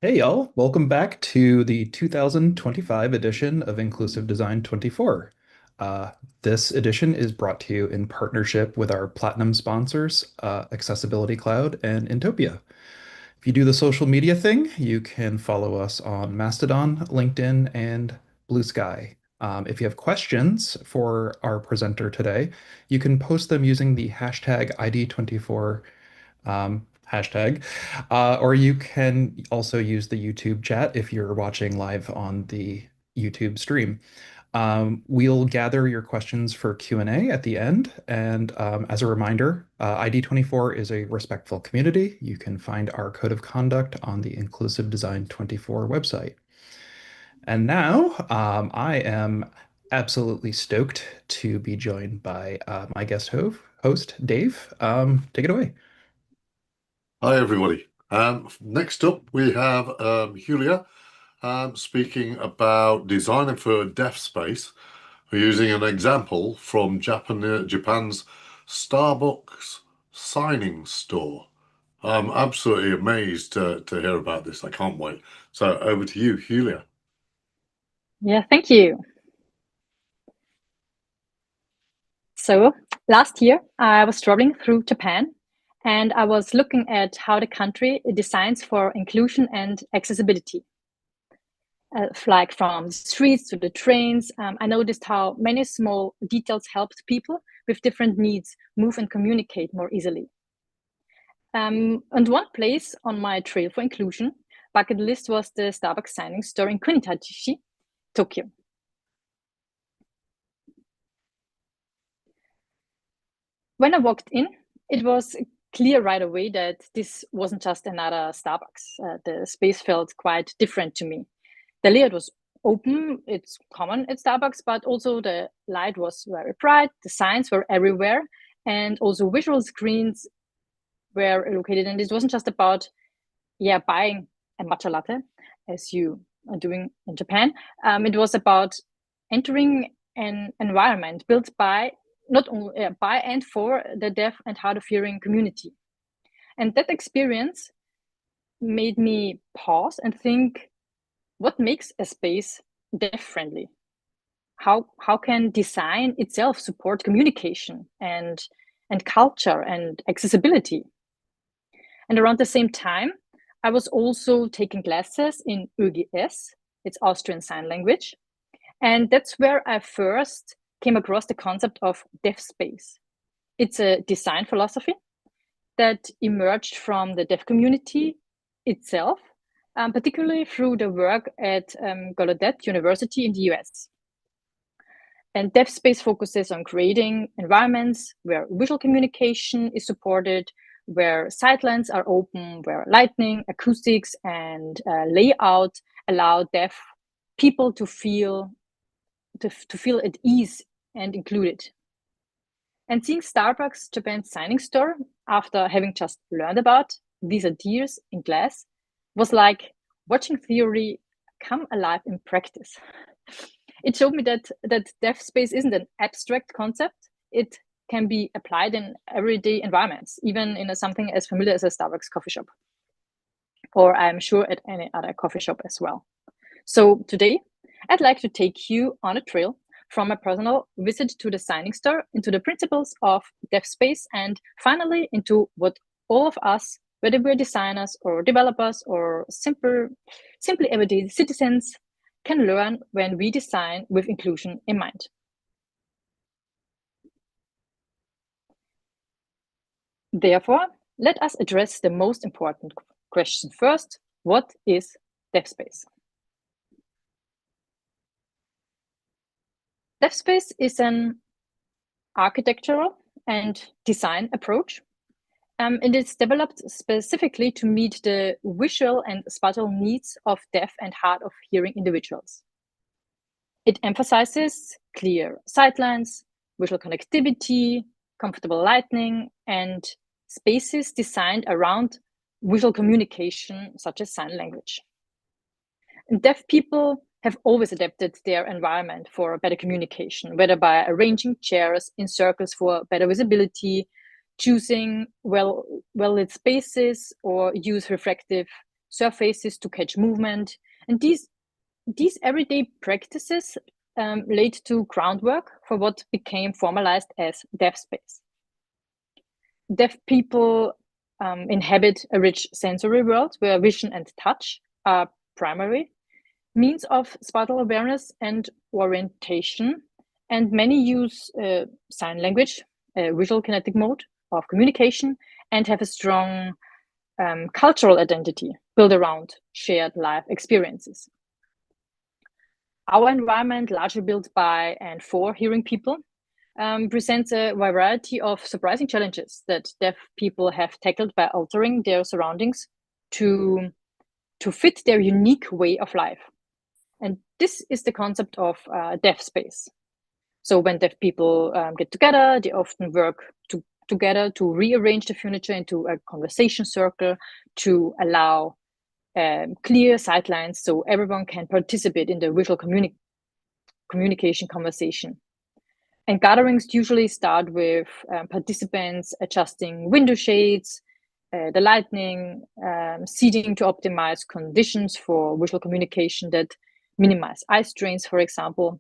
Hey y'all, welcome back to the 2025 edition of Inclusive Design 24. Uh, this edition is brought to you in partnership with our platinum sponsors, Accessibility Cloud and Intopia. If you do the social media thing, you can follow us on Mastodon, LinkedIn, and Blue Sky. If you have questions for our presenter today, you can post them using the hashtag ID24 hashtag. Or you can also use the YouTube chat if you're watching live on the YouTube stream. We'll gather your questions for Q&A at the end. And as a reminder, ID24 is a respectful community. You can find our code of conduct on the Inclusive Design 24 website. And now I am absolutely stoked to be joined by my guest host, Dave. Take it away. Hi, everybody. Next up, we have Julia speaking about designing for a deaf space. We're using an example from Japan's Starbucks signing store. I'm absolutely amazed to hear about this. I can't wait. So over to you, Julia. Yeah, thank you. So last year, I was traveling through Japan and I was looking at how the country designs for inclusion and accessibility. Like from the streets to the trains, I noticed how many small details helped people with different needs move and communicate more easily. And one place on my trail for inclusion bucket list was the Starbucks signing store in Kunitachi, Tokyo. When I walked in, it was clear right away that this wasn't just another Starbucks. The space felt quite different to me. The layout was open, it's common at Starbucks, but also the light was very bright, the signs were everywhere, and also visual screens were located. And it wasn't just about, buying a matcha latte, as you are doing in Japan. It was about entering an environment built by not only by and for the deaf and hard of hearing community. And that experience made me pause and think, what makes a space deaf friendly? How can design itself support communication and culture and accessibility? And around the same time, I was also taking classes in ÖGS, it's Austrian Sign Language. And that's where I first came across the concept of deaf space. It's a design philosophy that emerged from the deaf community itself, particularly through the work at Gallaudet University in the US. And deaf space focuses on creating environments where visual communication is supported, where sightlines are open, where lighting, acoustics, and layout allow deaf people to feel at ease and included. And seeing Starbucks Japan's signing store after having just learned about these ideas in class was like watching theory come alive in practice. It showed me that deaf space isn't an abstract concept. It can be applied in everyday environments, even in something as familiar as a Starbucks coffee shop, or I'm sure at any other coffee shop as well. So today, I'd like to take you on a trail from a personal visit to the signing store into the principles of deaf space and finally into what all of us, whether we're designers or developers or simply everyday citizens, can learn when we design with inclusion in mind. Therefore, let us address the most important question first. What is deaf space? Deaf space is an architectural and design approach. It is developed specifically to meet the visual and spatial needs of deaf and hard of hearing individuals. It emphasizes clear sightlines, visual connectivity, comfortable lighting, and spaces designed around visual communication, such as sign language. And deaf people have always adapted their environment for better communication, whether by arranging chairs in circles for better visibility, choosing well-lit spaces, or use reflective surfaces to catch movement. And these everyday practices laid to groundwork for what became formalized as deaf space. Deaf people inhabit a rich sensory world where vision and touch are primary means of spatial awareness and orientation, and many use sign language, visual kinetic mode of communication, and have a strong cultural identity built around shared life experiences. Our environment, largely built by and for hearing people, presents a variety of surprising challenges that deaf people have tackled by altering their surroundings to fit their unique way of life. And this is the concept of deaf space. So when deaf people get together, they often work together to rearrange the furniture into a conversation circle to allow clear sightlines so everyone can participate in the visual communication conversation. And gatherings usually start with participants adjusting window shades, the lighting, seating to optimize conditions for visual communication that minimize eye strains, for example.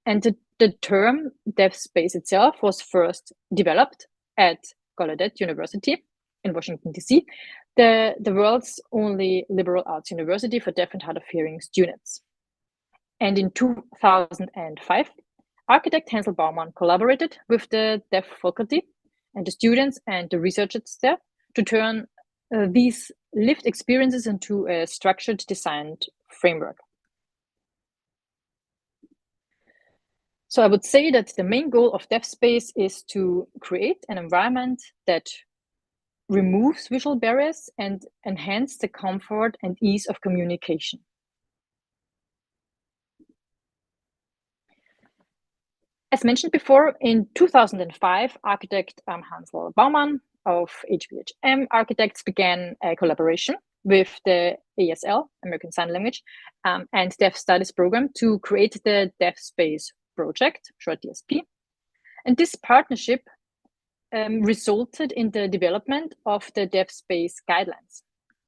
And the term deaf space itself was first developed at Gallaudet University in Washington, D.C., the world's only liberal arts university for deaf and hard of hearing students. And in 2005, architect Hansel Baumann collaborated with the deaf faculty and the students and the researchers there to turn these lived experiences into a structured, designed framework. So I would say that the main goal of deaf space is to create an environment that removes visual barriers and enhance the comfort and ease of communication. As mentioned before, in 2005, architect Hansel Baumann of HBHM Architects began a collaboration with the ASL, American Sign Language, and Deaf Studies program to create the Deaf Space Project, short DSP. And this partnership resulted in the development of the Deaf Space Guidelines.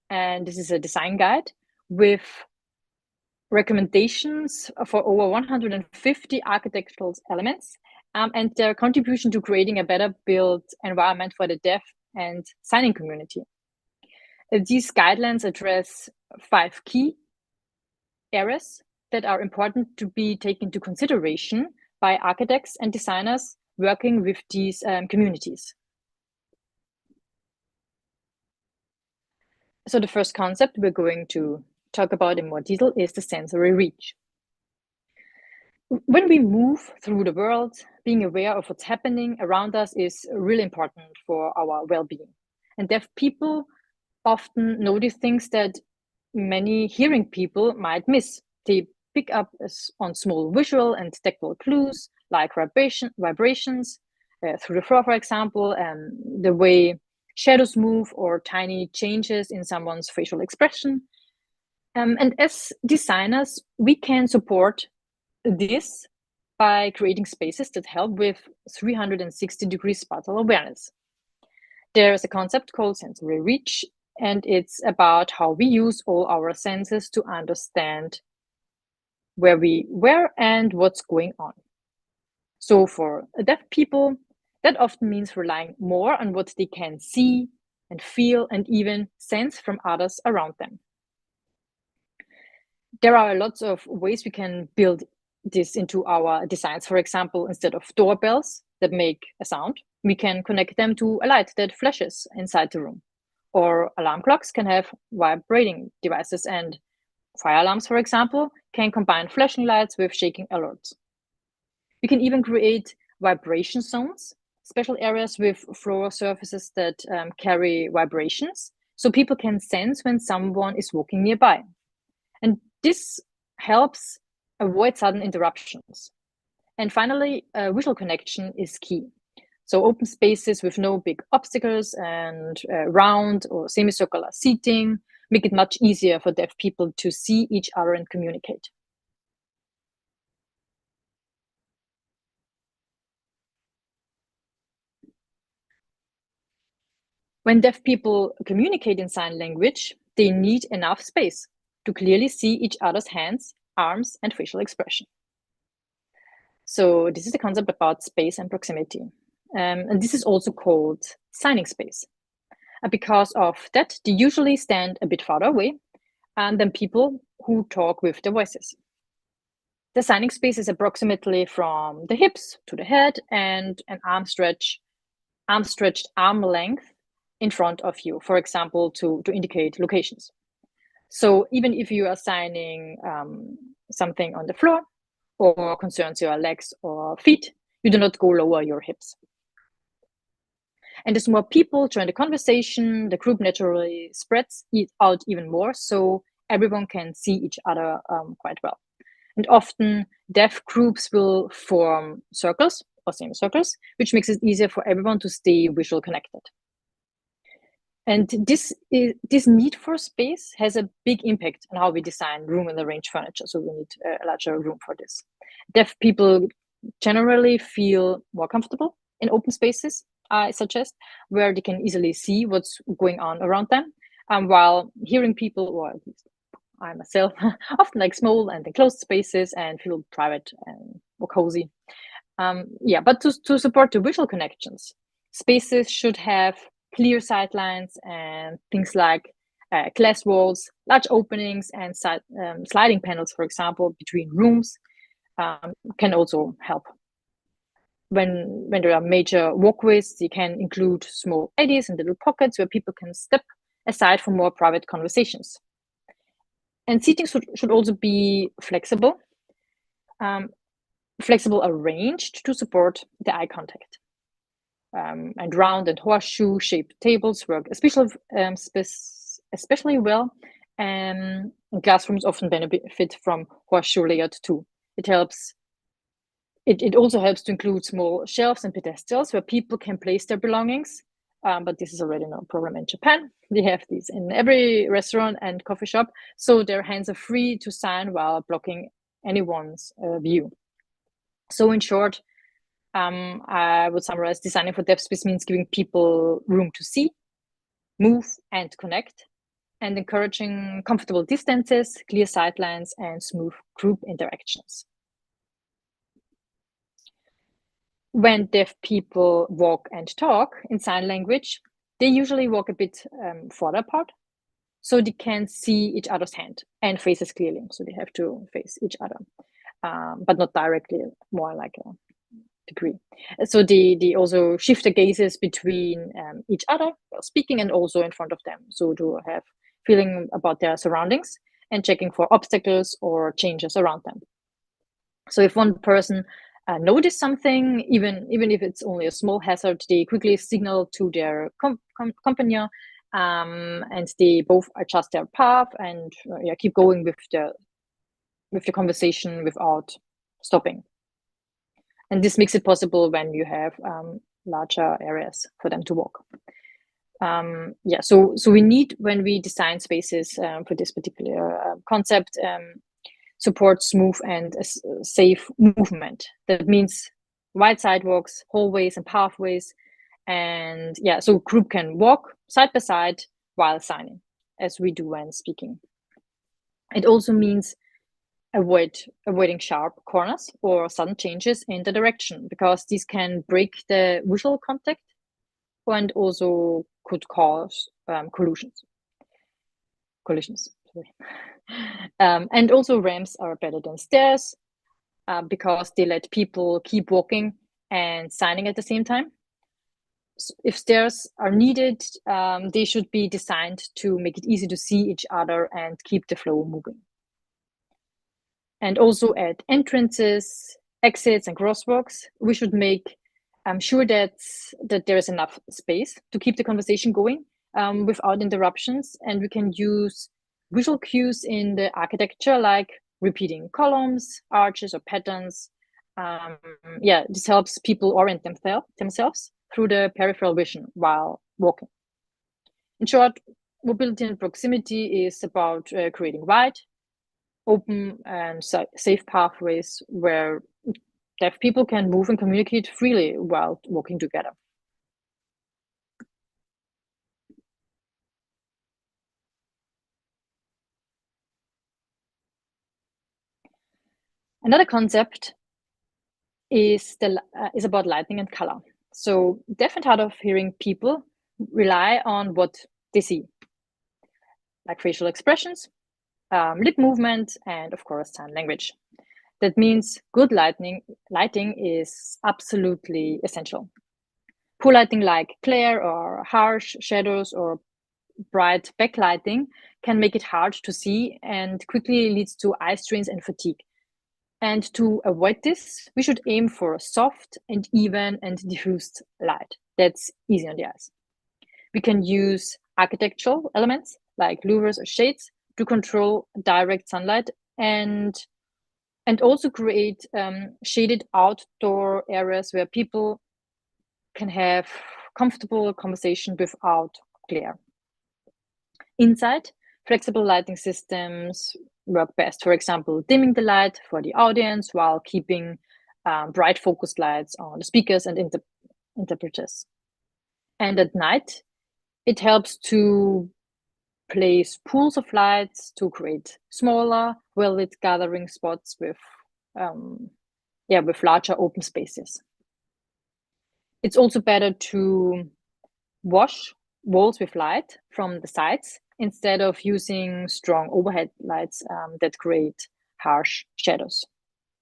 And this is a design guide with recommendations for over 150 architectural elements and their contribution to creating a better built environment for the deaf and signing community. These guidelines address 5 key areas that are important to be taken into consideration by architects and designers working with these communities. So the first concept we're going to talk about in more detail is the sensory reach. When we move through the world, being aware of what's happening around us is really important for our well-being. And deaf people often notice things that many hearing people might miss. They pick up on small visual and tactile clues like vibrations through the floor, for example, and the way shadows move or tiny changes in someone's facial expression. And as designers, we can support this by creating spaces that help with 360-degree spatial awareness. There is a concept called sensory reach, and it's about how we use all our senses to understand where we were and what's going on. So for deaf people, that often means relying more on what they can see and feel and even sense from others around them. There are lots of ways we can build this into our designs. For example, instead of doorbells that make a sound, we can connect them to a light that flashes inside the room. Or alarm clocks can have vibrating devices, and fire alarms, for example, can combine flashing lights with shaking alerts. We can even create vibration zones, special areas with floor surfaces that carry vibrations, so people can sense when someone is walking nearby. And this helps avoid sudden interruptions. And finally, visual connection is key. So open spaces with no big obstacles and round or semicircular seating make it much easier for deaf people to see each other and communicate. When deaf people communicate in sign language, they need enough space to clearly see each other's hands, arms, and facial expression. So this is the concept about space and proximity. And this is also called signing space. Because of that, they usually stand a bit farther away than people who talk with their voices. The signing space is approximately from the hips to the head and an arm-stretched arm length in front of you, for example, to indicate locations. So even if you are signing something on the floor or concerns your legs or feet, you do not go lower your hips. And as more people join the conversation, the group naturally spreads out even more, so everyone can see each other quite well. And often deaf groups will form circles or semicircles, which makes it easier for everyone to stay visually connected. And this need for space has a big impact on how we design room and arrange furniture. So we need a larger room for this. Deaf people generally feel more comfortable in open spaces, I suggest, where they can easily see what's going on around them. While hearing people, or at least I myself, often like small and enclosed spaces and feel private and more cozy. But to support the visual connections, spaces should have clear sightlines and things like glass walls, large openings, and sliding panels, for example, between rooms can also help. When there are major walkways, they can include small eddies and little pockets where people can step aside for more private conversations. And seating should also be flexible, arranged to support the eye contact. And round and horseshoe-shaped tables work especially well. And classrooms often benefit from horseshoe layout too. It helps. It also helps to include small shelves and pedestals where people can place their belongings. But this is already no problem in Japan. They have these in every restaurant and coffee shop, so their hands are free to sign while blocking anyone's view. So in short, I would summarize designing for deaf space means giving people room to see, move, and connect, and encouraging comfortable distances, clear sightlines, and smooth group interactions. When deaf people walk and talk in sign language, they usually walk a bit further apart, so they can see each other's hand and faces clearly. So they have to face each other, but not directly, more like a degree. So they also shift the gazes between each other while speaking and also in front of them. So to have feeling about their surroundings and checking for obstacles or changes around them. So if one person notice something, even if it's only a small hazard, they quickly signal to their companion, and they both adjust their path and keep going with the conversation without stopping. And this makes it possible when you have larger areas for them to walk. So we need, when we design spaces for this particular concept, support smooth and safe movement. That means wide sidewalks, hallways, and pathways. And so group can walk side by side while signing, as we do when speaking. It also means avoiding sharp corners or sudden changes in the direction, because these can break the visual contact and also could cause collisions. And also ramps are better than stairs because they let people keep walking and signing at the same time. So if stairs are needed, they should be designed to make it easy to see each other and keep the flow moving. And also at entrances, exits, and crosswalks, we should make sure that there is enough space to keep the conversation going without interruptions. And we can use visual cues in the architecture, like repeating columns, arches, or patterns. This helps people orient themselves through the peripheral vision while walking. In short, mobility and proximity is about creating wide, open, and safe pathways where deaf people can move and communicate freely while walking together. Another concept is about lighting and color. So deaf and hard of hearing people rely on what they see, like facial expressions, lip movement, and of course sign language. That means good lighting is absolutely essential. Poor lighting like glare or harsh shadows or bright backlighting can make it hard to see and quickly leads to eye strains and fatigue. And to avoid this, we should aim for soft and even and diffused light that's easy on the eyes. We can use architectural elements like louvers or shades to control direct sunlight and also create shaded outdoor areas where people can have comfortable conversation without glare. Inside, flexible lighting systems work best. For example, dimming the light for the audience while keeping bright focused lights on the speakers and interpreters. And at night, it helps to place pools of lights to create smaller, well-lit gathering spots with larger open spaces. It's also better to wash walls with light from the sides instead of using strong overhead lights that create harsh shadows.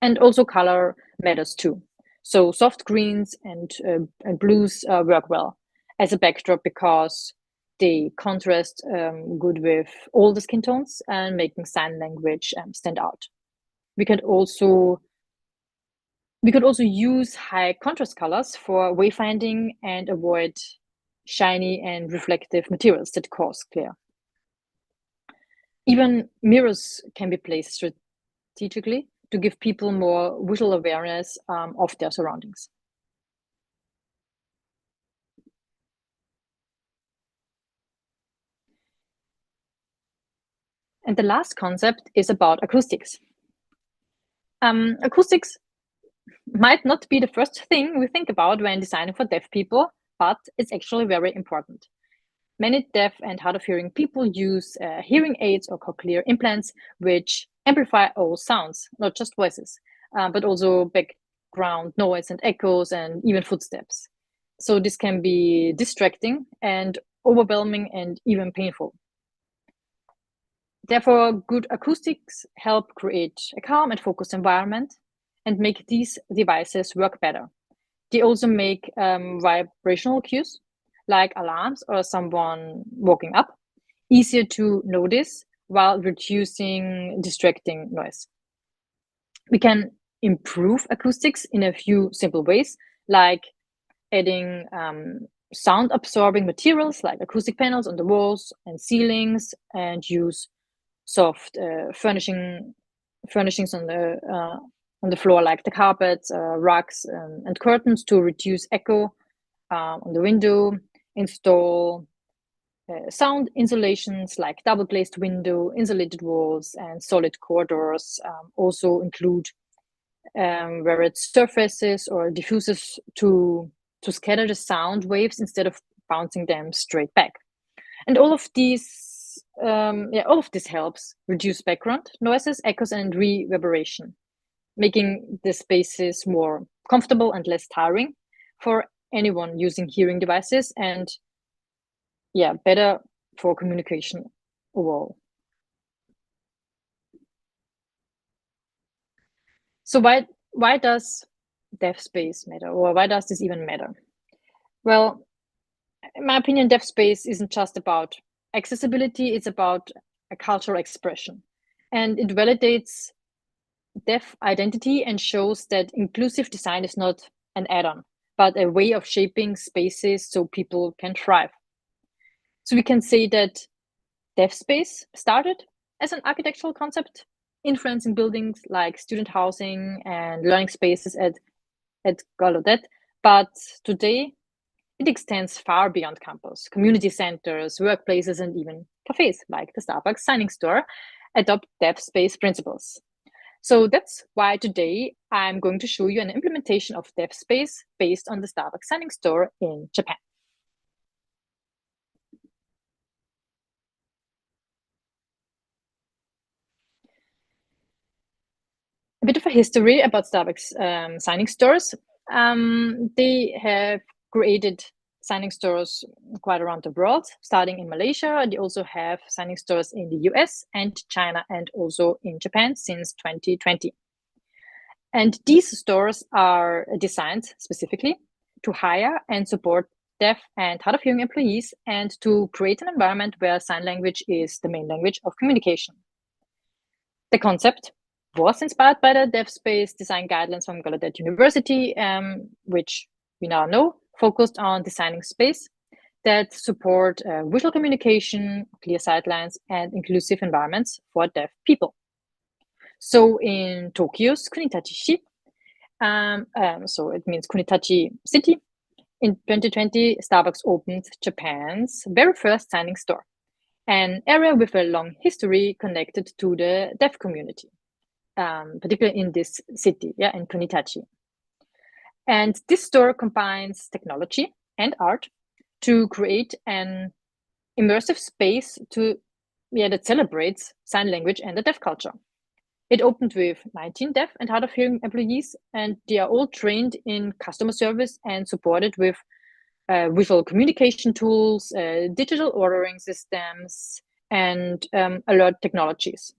And also color matters too. So soft greens and blues work well as a backdrop because they contrast good with all the skin tones and making sign language stand out. We could also use high contrast colors for wayfinding and avoid shiny and reflective materials that cause glare. Even mirrors can be placed strategically to give people more visual awareness of their surroundings. And the last concept is about acoustics. Acoustics might not be the first thing we think about when designing for deaf people, but it's actually very important. Many deaf and hard of hearing people use hearing aids or cochlear implants, which amplify all sounds, not just voices, but also background noise and echoes and even footsteps. So this can be distracting and overwhelming and even painful. Therefore, good acoustics help create a calm and focused environment and make these devices work better. They also make vibrational cues, like alarms or someone walking up, easier to notice while reducing distracting noise. We can improve acoustics in a few simple ways, like adding sound absorbing materials like acoustic panels on the walls and ceilings, and use soft furnishings on the floor, like the carpets, rugs, and curtains to reduce echo on the window. Install sound insulations like double glazed window, insulated walls, and solid corridors. Also include varied surfaces or diffusers to scatter the sound waves instead of bouncing them straight back. And all of this helps reduce background noises, echoes, and reverberation, making the spaces more comfortable and less tiring for anyone using hearing devices, and better for communication overall. So why does deaf space matter, or why does this even matter? Well, in my opinion, deaf space isn't just about accessibility, it's about a cultural expression. And it validates deaf identity and shows that inclusive design is not an add-on, but a way of shaping spaces so people can thrive. So we can say that deaf space started as an architectural concept, influencing buildings like student housing and learning spaces at Gallaudet, but today it extends far beyond campus. Community centers, workplaces, and even cafes like the Starbucks signing store adopt deaf space principles. So that's why today I'm going to show you an implementation of deaf space based on the Starbucks signing store in Japan. bit of a history about Starbucks signing stores. They have created signing stores quite around the world, starting in Malaysia. They also have signing stores in the US and China and also in Japan since 2020. And these stores are designed specifically to hire and support deaf and hard of hearing employees and to create an environment where sign language is the main language of communication. The concept was inspired by the deaf space design guidelines from Gallaudet University, which we now know focused on designing space that support visual communication, clear sightlines, and inclusive environments for deaf people. So in Tokyo's Kunitachi, so it means Kunitachi City, in 2020, Starbucks opened Japan's very first signing store, an area with a long history connected to the deaf community, particularly in this city, in Kunitachi. And this store combines technology and art to create an immersive space that celebrates sign language and the deaf culture. It opened with 19 deaf and hard of hearing employees, and they are all trained in customer service and supported with visual communication tools, digital ordering systems, and alert technologies.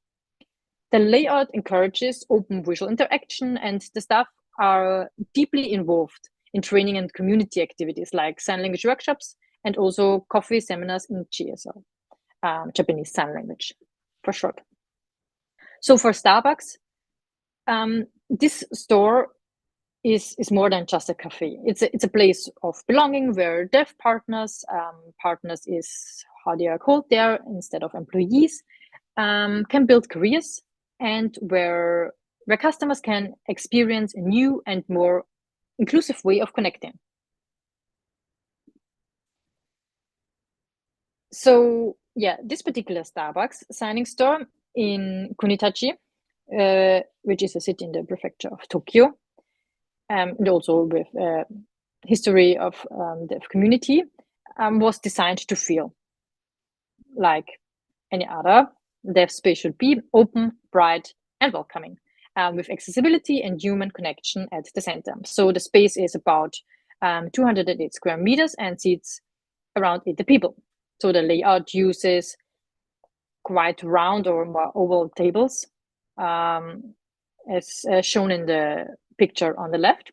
The layout encourages open visual interaction, and the staff are deeply involved in training and community activities like sign language workshops and also coffee seminars in GSL, Japanese Sign Language for short. So for Starbucks, this store is more than just a cafe. It's a place of belonging where deaf partners is how they are called there instead of employees, can build careers, and where customers can experience a new and more inclusive way of connecting. So yeah, this particular Starbucks signing store in Kunitachi, which is a city in the prefecture of Tokyo, and also with history of the community, was designed to feel like any other deaf space should be: open, bright, and welcoming, with accessibility and human connection at the center. So the space is about 208 square meters and seats around 80 people. So the layout uses quite round or more oval tables, as shown in the picture on the left,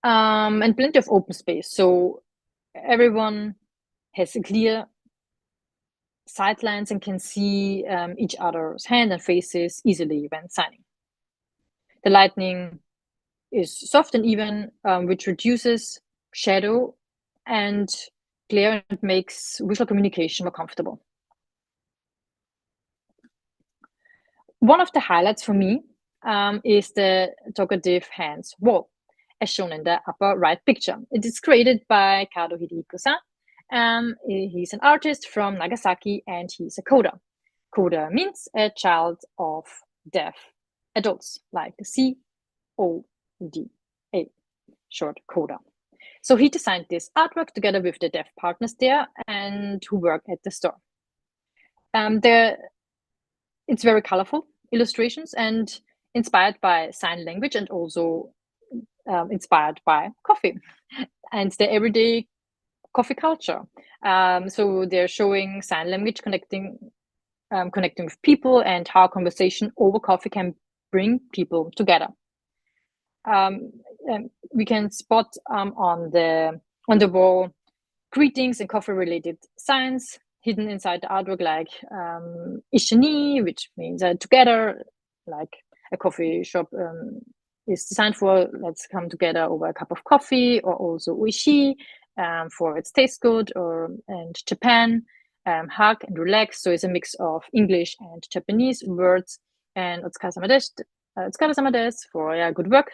and plenty of open space. So everyone has a clear sightlines and can see each other's hand and faces easily when signing. The lighting is soft and even, which reduces shadow and glare and makes visual communication more comfortable. One of the highlights for me is the talkative hands wall, as shown in the upper right picture. It is created by Kado Hidehiko-san. He's an artist from Nagasaki and he's a coder. Coder means a child of deaf adults, like CODA, short coder. So he designed this artwork together with the deaf partners there and who work at the store. It's very colorful illustrations and inspired by sign language and also inspired by coffee and the everyday coffee culture. So they're showing sign language connecting with people and how conversation over coffee can bring people together. We can spot on the wall greetings and coffee related signs hidden inside the artwork, like ishini, which means together, like a coffee shop is designed for let's come together over a cup of coffee, or also uishi, for its taste good, and Japan, hug and relax. So it's a mix of English and Japanese words, and otsukaresama desu for good work.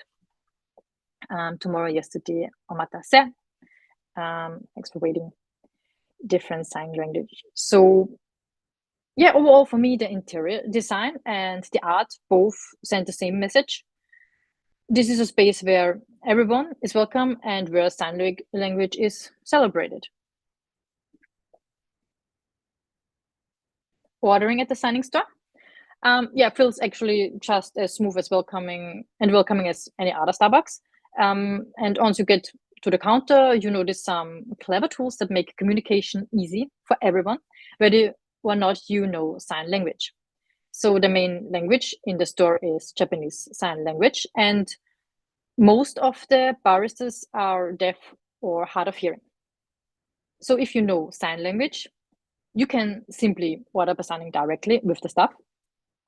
Tomorrow, yesterday, omatase. Thanks for waiting. Different sign language. So yeah, overall for me, the interior design and the art both send the same message. This is a space where everyone is welcome and where sign language is celebrated. Ordering at the signing store. Yeah, feels actually just as smooth as welcoming as any other Starbucks. And once you get to the counter, you notice some clever tools that make communication easy for everyone, whether or not you know sign language. So the main language in the store is Japanese Sign Language, and most of the baristas are deaf or hard of hearing. So if you know sign language, you can simply order by signing directly with the staff,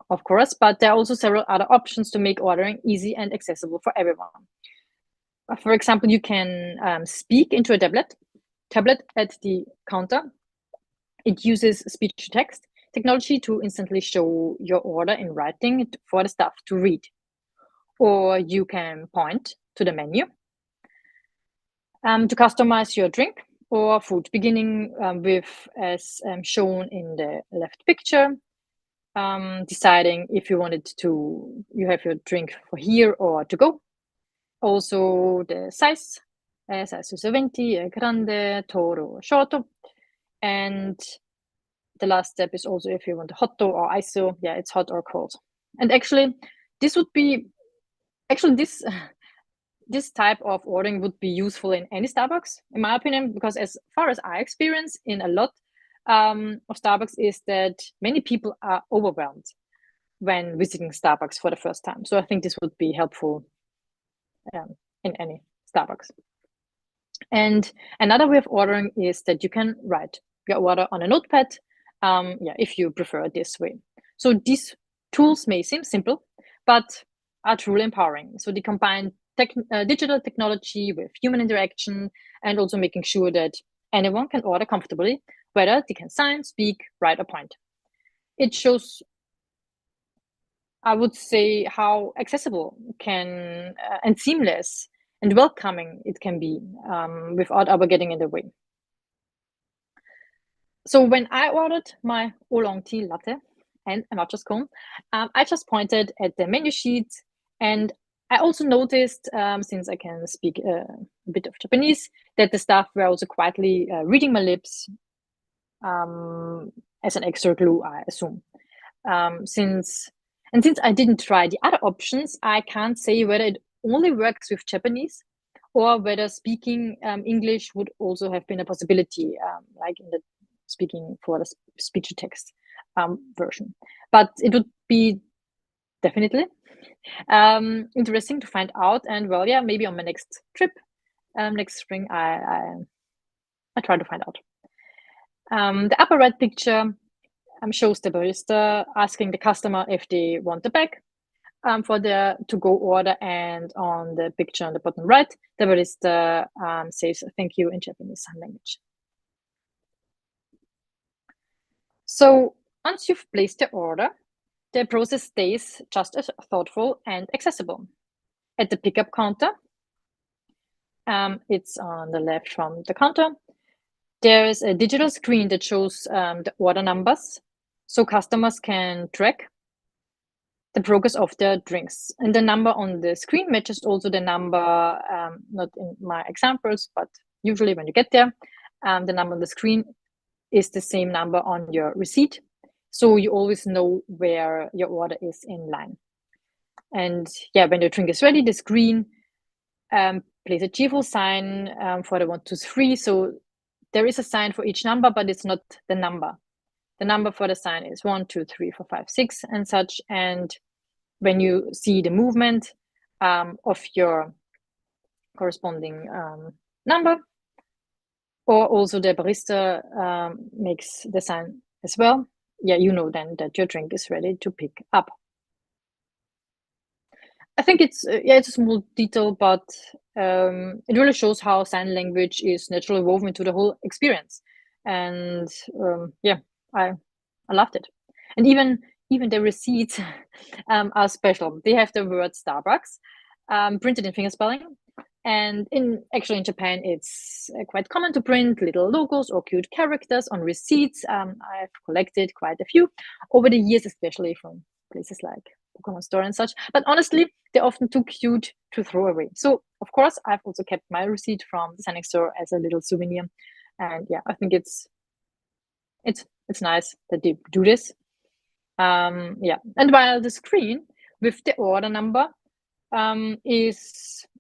of course, but there are also several other options to make ordering easy and accessible for everyone. For example, you can speak into a tablet at the counter. It uses speech to text technology to instantly show your order in writing for the staff to read. Or you can point to the menu to customize your drink or food, beginning with, as shown in the left picture, deciding if you have your drink for here or to go. Also the size, size 20, grande, toro, shorto. And the last step is also if you want hotto or iso, yeah, it's hot or cold. And actually, this type of ordering would be useful in any Starbucks, in my opinion, because as far as I experience in a lot of Starbucks is that many people are overwhelmed when visiting Starbucks for the first time. So I think this would be helpful in any Starbucks. And another way of ordering is that you can write your order on a notepad, if you prefer this way. So these tools may seem simple, but are truly empowering. So they combine digital technology with human interaction and also making sure that anyone can order comfortably, whether they can sign, speak, write, or point. It shows, I would say, how accessible and seamless and welcoming it can be without ever getting in the way. So when I ordered my oolong tea latte and a matcha scone, I just pointed at the menu sheet, and I also noticed, since I can speak a bit of Japanese, that the staff were also quietly reading my lips as an extra clue, I assume. Since I didn't try the other options, I can't say whether it only works with Japanese or whether speaking English would also have been a possibility, like in the speaking for the speech to text version. But it would be definitely interesting to find out. And well, yeah, maybe on my next trip next spring, I try to find out. The upper right picture shows the barista asking the customer if they want the bag for their to-go order, and on the picture on the bottom right, the barista says thank you in Japanese Sign Language. So once you've placed the order, the process stays just as thoughtful and accessible. At the pickup counter, it's on the left from the counter, there is a digital screen that shows the order numbers, so customers can track the progress of their drinks. And the number on the screen matches also the number, not in my examples, but usually when you get there, the number on the screen is the same number on your receipt. So you always know where your order is in line. And yeah, when your drink is ready, the screen plays a cheerful sign for the 1, 2, 3. So there is a sign for each number, but it's not the number. The number for the sign is 1, 2, 3, 4, 5, 6 and such. And when you see the movement of your corresponding number, or also the barista makes the sign as well, yeah, you know then that your drink is ready to pick up. I think it's a small detail, but it really shows how sign language is naturally woven into the whole experience. And I loved it. And even the receipts are special. They have the word Starbucks printed in fingerspelling. And in Japan, it's quite common to print little logos or cute characters on receipts. I've collected quite a few over the years, especially from places like Pokemon Store and such. But honestly, they're often too cute to throw away. So, of course, I've also kept my receipt from the signing store as a little souvenir. And yeah, I think it's nice that they do this. Yeah, and while the screen with the order number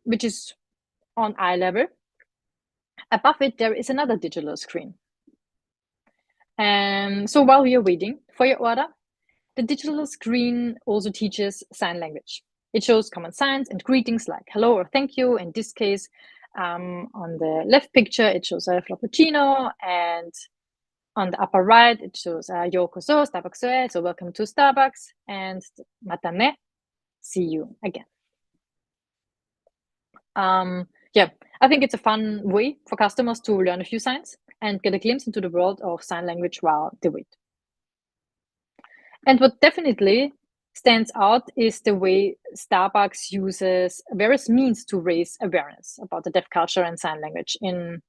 which is on eye level, above it there is another digital screen. And so while we are waiting for your order, the digital screen also teaches sign language. It shows common signs and greetings like hello or thank you. In this case, on the left picture, it shows a frappuccino, and on the upper right, it shows yokoso, Starbucks, so welcome to Starbucks, and mata ne, see you again. Yeah, I think it's a fun way for customers to learn a few signs and get a glimpse into the world of sign language while they wait. And what definitely stands out is the way Starbucks uses various means to raise awareness about the deaf culture and sign language in,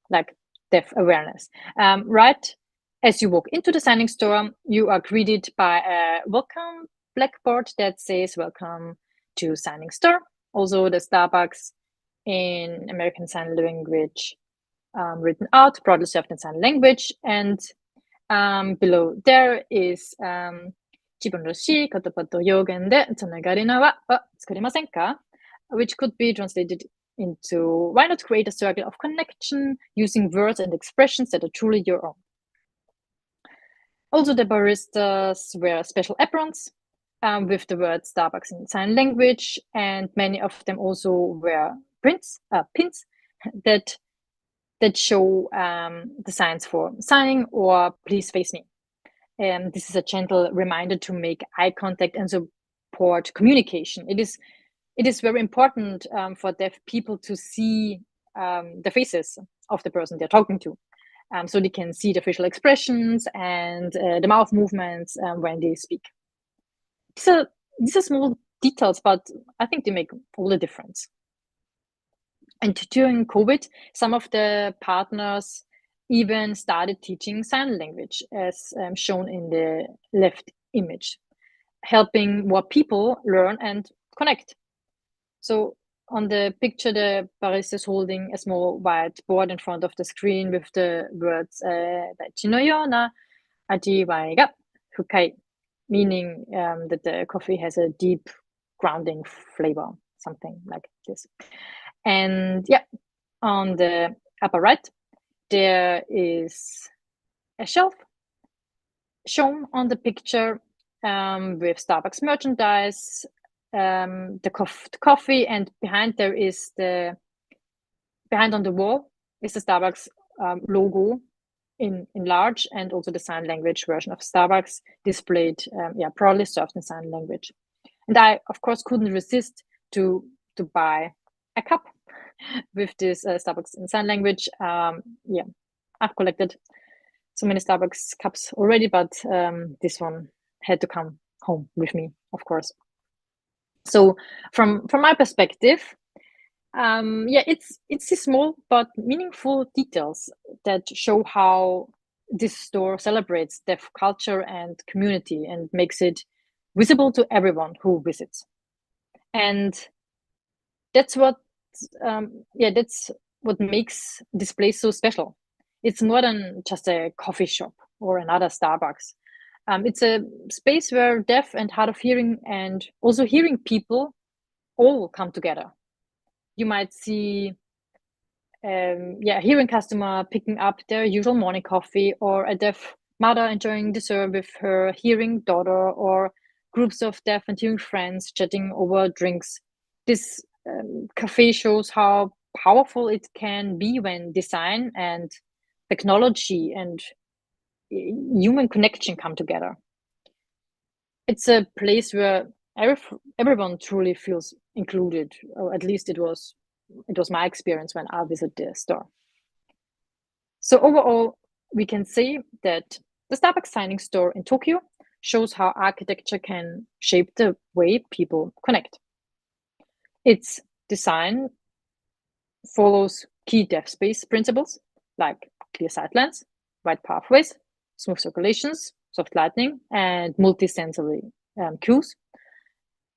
like deaf awareness. Right as you walk into the signing store, you are greeted by a welcome blackboard that says welcome to signing store. Also the Starbucks in American Sign Language written out, broadly served in sign language, and below there is 自分らしい言葉と表現でつながりの輪は作りませんか? Which could be translated into why not create a circle of connection using words and expressions that are truly your own. Also, the baristas wear special aprons with the word Starbucks in sign language, and many of them also wear pins that show the signs for signing or please face me. This is a gentle reminder to make eye contact and support communication. It is very important for deaf people to see the faces of the person they're talking to, so they can see the facial expressions and the mouth movements when they speak. These are small details, but I think they make all the difference. And during COVID, some of the partners even started teaching sign language, as shown in the left image, helping more people learn and connect. So on the picture, the barista is holding a small white board in front of the screen with the words "Daichi no yona ajiwai ga fukai," meaning that the coffee has a deep, grounding flavor, something like this. And on the upper right, there is a shelf shown on the picture with Starbucks merchandise, the coffee, and behind on the wall is the Starbucks logo in large, and also the sign language version of Starbucks displayed, proudly served in sign language. And I, of course, couldn't resist to buy a cup with this Starbucks in sign language. I've collected so many Starbucks cups already, but this one had to come home with me, of course. So from my perspective, it's the small but meaningful details that show how this store celebrates deaf culture and community and makes it visible to everyone who visits. And that's what makes this place so special. It's more than just a coffee shop or another Starbucks. It's a space where deaf and hard of hearing and also hearing people all come together. You might see a hearing customer picking up their usual morning coffee, or a deaf mother enjoying dessert with her hearing daughter, or groups of deaf and hearing friends chatting over drinks. This cafe shows how powerful it can be when design and technology and human connection come together. It's a place where everyone truly feels included, or at least it was my experience when I visited the store. So overall, we can say that the Starbucks signing store in Tokyo shows how architecture can shape the way people connect. Its design follows key deaf space principles like clear sightlines, wide pathways, smooth circulations, soft lighting, and multi-sensory cues.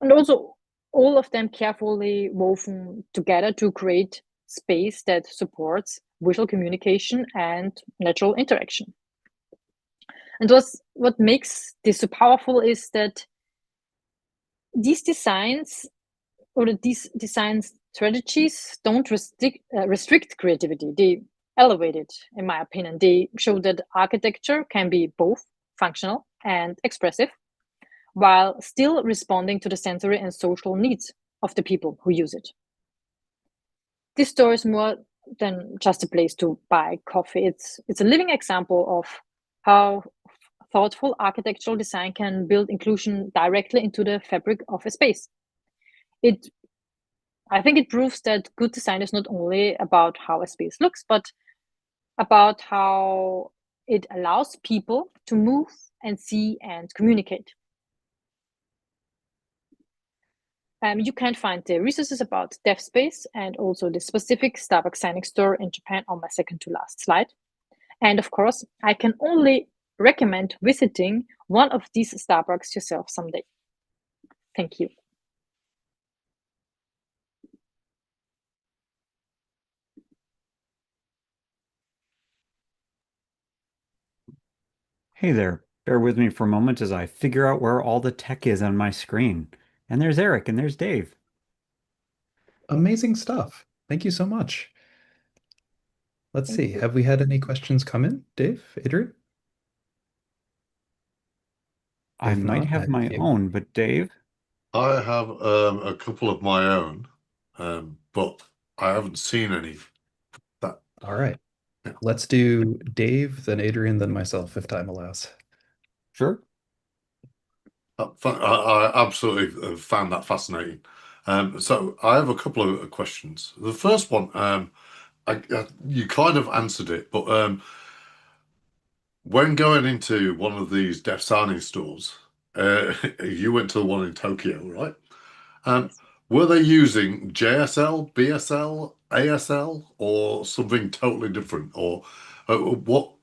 And also all of them carefully woven together to create space that supports visual communication and natural interaction. And what makes this so powerful is that these designs or these design strategies don't restrict creativity. They elevate it, in my opinion. They show that architecture can be both functional and expressive, while still responding to the sensory and social needs of the people who use it. This store is more than just a place to buy coffee. It's a living example of how thoughtful architectural design can build inclusion directly into the fabric of a space. I think it proves that good design is not only about how a space looks, but about how it allows people to move and see and communicate. You can find the resources about DevSpace and also the specific Starbucks signing store in Japan on my second to last slide. And of course, I can only recommend visiting one of these Starbucks yourself someday. Thank you. Hey there. Bear with me for a moment as I figure out where all the tech is on my screen. And there's Eric and there's Dave. Amazing stuff. Thank you so much. Let's Thank see. you. Have we had any questions come in, Dave, Adrian? I If might not, I have have a my few. own, but Dave, I have a couple of my own, but I haven't seen any. That All right. yeah. Let's do Dave, then Adrian, then myself, if time allows. sure. I absolutely found that fascinating. So I have a couple of questions. The first one, you kind of answered it, but when going into one of these deaf signing stores, you went to the one in Tokyo, right? Yes. Were they using JSL, BSL, ASL, or something totally different? Or what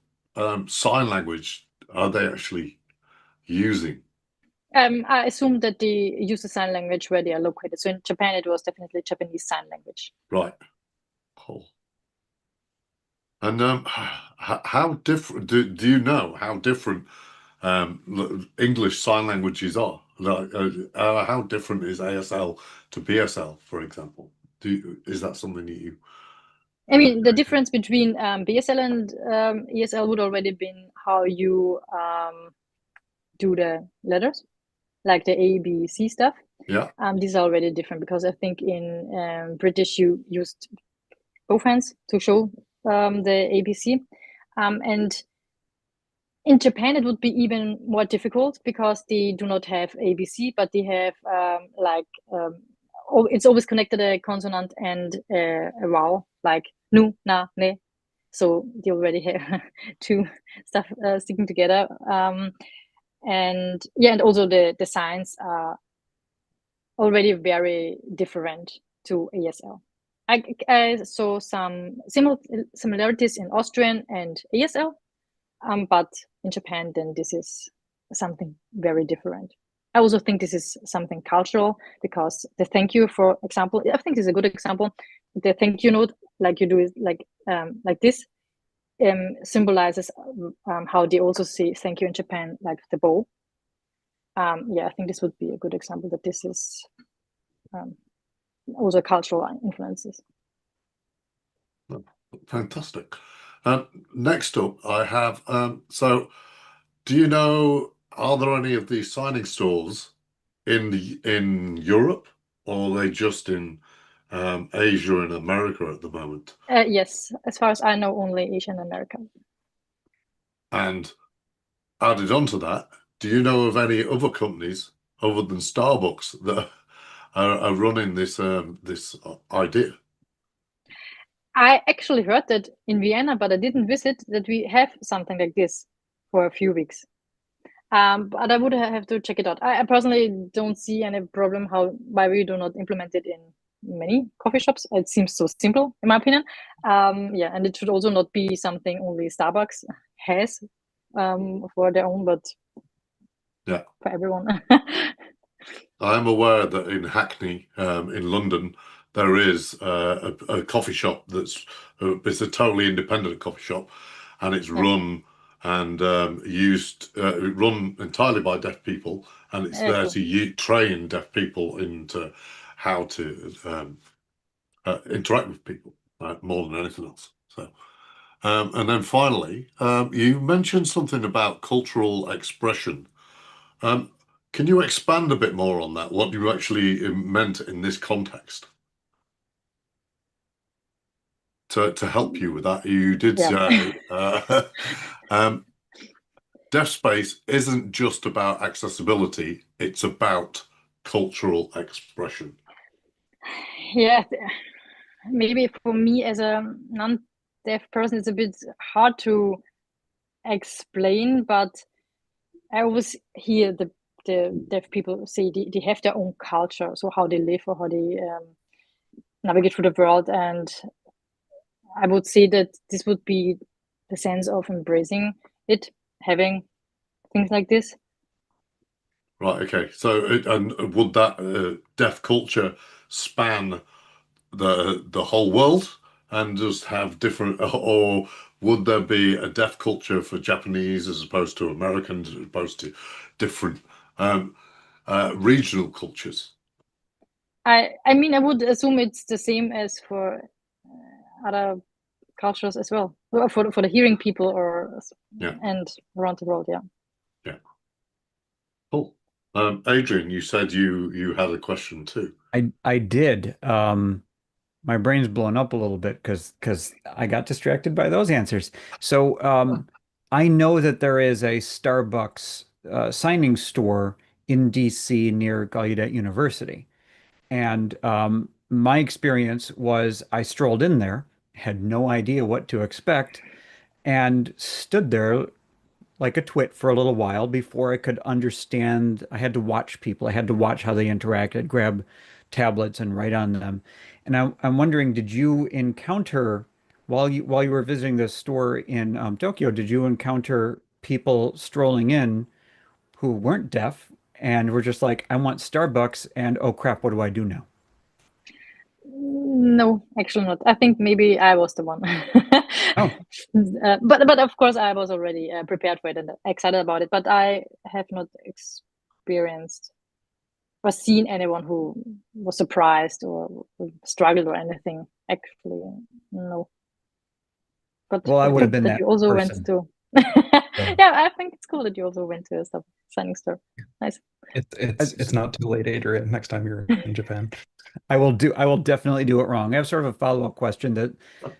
sign language are they actually using? I assume that they use the sign language where they are located. So in Japan, it was definitely Japanese sign language. Right. Cool. And how different do you know how different English sign languages are? Like, how different is ASL to BSL, for example? Is that something that you? I mean, the difference between BSL and ESL would already been how you do the letters, like the A, B, C stuff. Yeah. These are already different because I think in British you used both hands to show the ABC. And in Japan, it would be even more difficult because they do not have ABC, but they have it's always connected a consonant and a vowel, like nu, na, ne. So they already have two stuff sticking together. And also the signs are already very different to ASL. I saw some similarities in Austrian and ASL, but in Japan, then this is something very different. I also think this is something cultural because the thank you, for example, I think this is a good example. The thank you note, like you do it like this, symbolizes how they also say thank you in Japan, like the bow. I think this would be a good example that this is also cultural influences. Fantastic. Next up, I have, so do you know, are there any of these signing stores in Europe, or are they just in Asia and America at the moment? Yes, as far as I know, only Asia and America. And added on to that, do you know of any other companies other than Starbucks that are running this idea? I actually heard that in Vienna, but I didn't visit, that we have something like this for a few weeks. But I would have to check it out. I personally don't see any problem why we do not implement it in many coffee shops. It seems so simple, in my opinion. And it should also not be something only Starbucks has for their own, but Yeah, for everyone. I am aware that in Hackney, in London, there is a coffee shop that's it's a totally independent coffee shop, and it's Yeah. run and used run entirely by deaf people, and it's Yeah, there cool. to train deaf people into how to interact with people more than anything else. So, and then finally, you mentioned something about cultural expression. Um, can you expand a bit more on that? What you actually meant in this context? To help you with that, you did Yeah. say um, deaf space isn't just about accessibility, it's about cultural expression. Yeah, maybe for me as a non-deaf person, it's a bit hard to explain, but I always hear the deaf people say they have their own culture, so how they live or how they navigate through the world. And I would say that this would be the sense of embracing it, having things like this. Right, okay. So, and would that deaf culture span the whole world and just have different, or would there be a deaf culture for Japanese as opposed to Americans, as opposed to different regional cultures? I mean, I would assume it's the same as for other cultures as well, for the hearing people or Yeah, and around the world. Yeah. yeah. Cool. Adrian, you said you had a question too. I did. My brain's blown up a little bit because I got distracted by those answers. So I know that there is a Starbucks signing store in DC near Gallaudet University. And my experience was I strolled in there, had no idea what to expect, and stood there like a twit for a little while before I could understand. I had to watch people. I had to watch how they interacted, grab tablets and write on them. And I'm wondering, did you encounter while you were visiting the store in Tokyo, did you encounter people strolling in who weren't deaf and were just like, I want Starbucks, and oh crap, what do I do now? No, actually not. I think maybe I was the one. Oh, But of course I was already prepared for it and excited about it. But I have not experienced or seen anyone who was surprised or struggled or anything. Actually, no. But well, I would have cool been that that you also went person. to. So, Yeah, I think it's cool that you also went to a stuff signing store. Nice. It's not too late, Adrian. Next time you're in Japan. I will definitely do it wrong. I have sort of a follow-up question that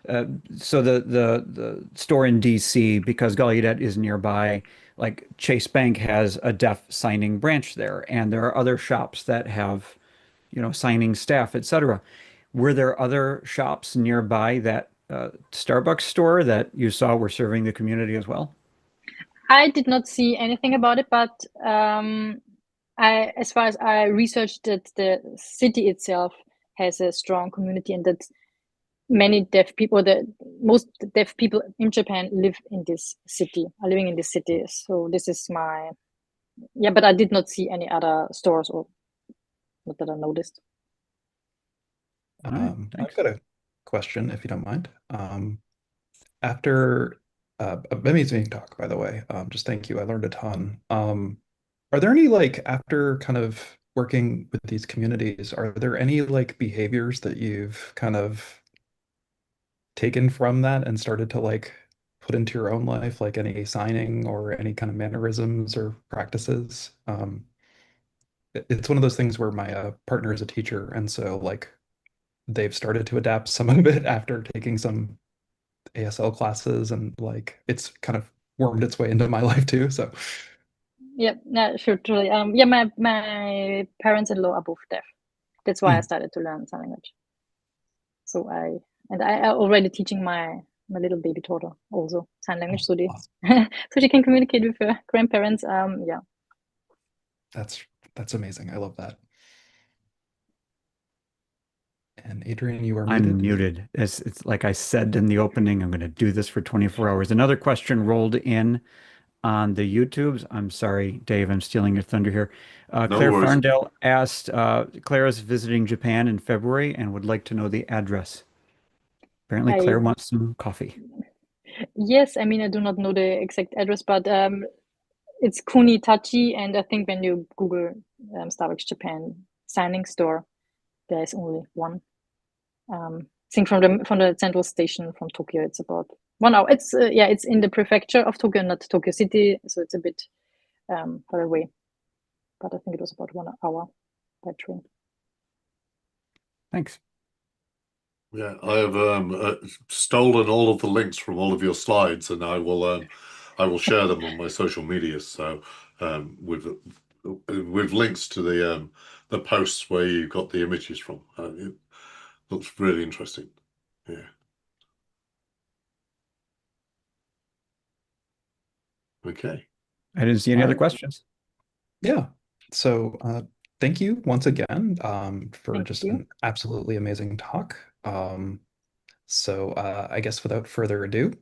uh, so the store in DC, because Gallaudet is nearby, like Chase Bank has a deaf signing branch there, and there are other shops that have, signing staff, etc. Were there other shops nearby that Starbucks store that you saw were serving the community as well? I did not see anything about it, but as far as I researched that the city itself has a strong community and that many deaf people, the most deaf people in Japan live in this city, are living in this city. So this is my, yeah, but I did not see any other stores or not that I noticed. All right, I've thanks. got a question, if you don't mind. After amazing talk, by the way. Just thank you. I learned a ton. Are there any like after kind of working with these communities, are there any like behaviors that you've kind of taken from that and started to like put into your own life, like any signing or any kind of mannerisms or practices? It's one of those things where my partner is a teacher, and so like they've started to adapt some of it after taking some ASL classes, and like it's kind of wormed its way into my life too. So, Yeah, no, sure, truly. Yeah, my parents-in-law are both deaf. That's why I mm, started to learn sign language. So I already teaching my little baby daughter also sign language, oh, so they awesome. so she can communicate with her grandparents. Yeah. That's that's amazing. I love that. And Adrian, you are I'm muted. muted. It's like I said in the opening, I'm going to do this for 24 hours. Another question rolled in on the YouTubes. I'm sorry, Dave, I'm stealing your thunder here. No Claire worries. Farndale asked, Claire is visiting Japan in February and would like to know the address. Apparently, I Claire wants some coffee. Yes, I mean, I do not know the exact address, but it's Kunitachi, and I think when you Google Starbucks Japan signing store, there is only one. I think from the central station from Tokyo, it's about 1 hour. It's yeah, it's in the prefecture of Tokyo, not Tokyo City, so it's a bit far away. But I think it was about 1 hour by train. Thanks. Yeah, I have stolen all of the links from all of your slides, and I will share them on my social media. So with links to the posts where you got the images from. It looks really interesting. Yeah. Okay. I didn't see any other questions. Yeah. So thank you once again for Thank just you. an absolutely amazing talk. So I guess without further ado,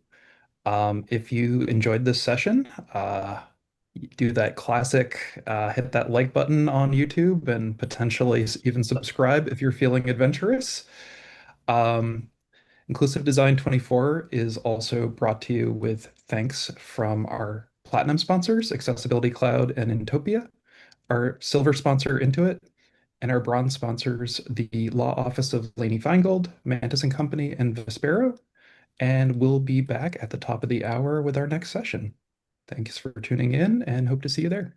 if you enjoyed this session, do that classic hit that like button on YouTube and potentially even subscribe if you're feeling adventurous. Um, Inclusive Design 24 is also brought to you with thanks from our platinum sponsors, Accessibility Cloud and Intopia, our silver sponsor, Intuit, and our bronze sponsors, the Law Office of Laney Feingold, Mantis and Company, and Vespero. And we'll be back at the top of the hour with our next session. Thanks for tuning in and hope to see you there.